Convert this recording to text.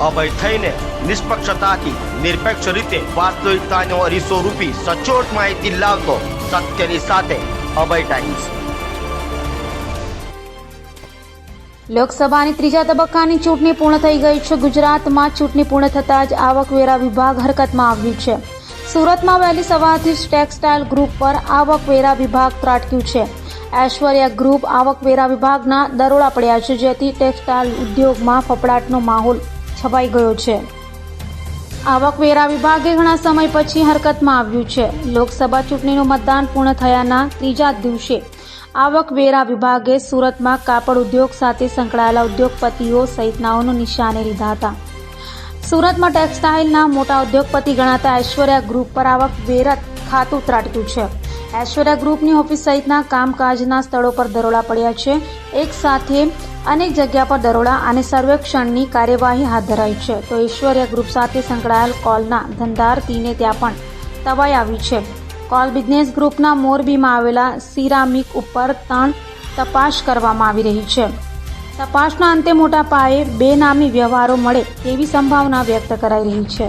અભય થઈને નિષ્પક્ષતાથી નિરપેક્ષ રીતે વાસ્તવિકતાનો અરીસો રૂપી સચોટ માહિતી લાવતો સત્યની સાથે અભય ટાઈમ્સ। લોકસભાની ત્રીજા તબક્કાની ચૂંટણી પૂર્ણ થઈ ગઈ છે। ગુજરાતમાં ચૂંટણી પૂર્ણ થતાં જ આવકવેરા વિભાગ હરકતમાં આવ્યું છે। સુરતમાં વહેલી સવારથી જ ટેક્સટાઇલ ગ્રુપ પર આવકવેરા વિભાગ ત્રાટક્યું છે। ઐશ્વર્યા ગ્રુપ આવકવેરા વિભાગના દરોડા પડ્યા છે, જેથી ટેક્સટાઇલ ઉદ્યોગમાં ફફડાટનો માહોલ છવાઈ ગયો છે। આવકવેરા વિભાગે ઘણા સમય પછી હરકતમાં આવ્યું છે। લોકસભા ચૂંટણીનું મતદાન પૂર્ણ થયાના ત્રીજા દિવસે આવકવેરા વિભાગે સુરતમાં કાપડ ઉદ્યોગ સાથે સંકળાયેલા ઉદ્યોગપતિઓ સહિતનાઓનું નિશાને લીધા હતા। સુરતમાં ટેક્સટાઇલના મોટા ઉદ્યોગપતિ ગણાતા ઐશ્વર્યા ગ્રુપ પર આવકવેરા ખાતું ત્રાટક્યું છે। ઐશ્વર્યા ગ્રુપની ઓફિસ સહિતના કામકાજના સ્થળો પર દરોડા પડ્યા છે। એક સાથે અનેક જગ્યા પર દરોડા અને સર્વેક્ષણની કાર્યવાહી હાથ ધરાઈ છે, તો ઐશ્વર્યા ગ્રુપ સાથે સંકળાયેલ કોલના ધંધાર્થીને ત્યાં પણ તવાઈ આવી છે। કોલ બિઝનેસ ગ્રુપના મોરબીમાં આવેલા સિરામિક ઉપર પણ તપાસ કરવામાં આવી રહી છે। તપાસના અંતે મોટા પાયે બેનામી વ્યવહારો મળે તેવી સંભાવના વ્યક્ત કરાઈ રહી છે।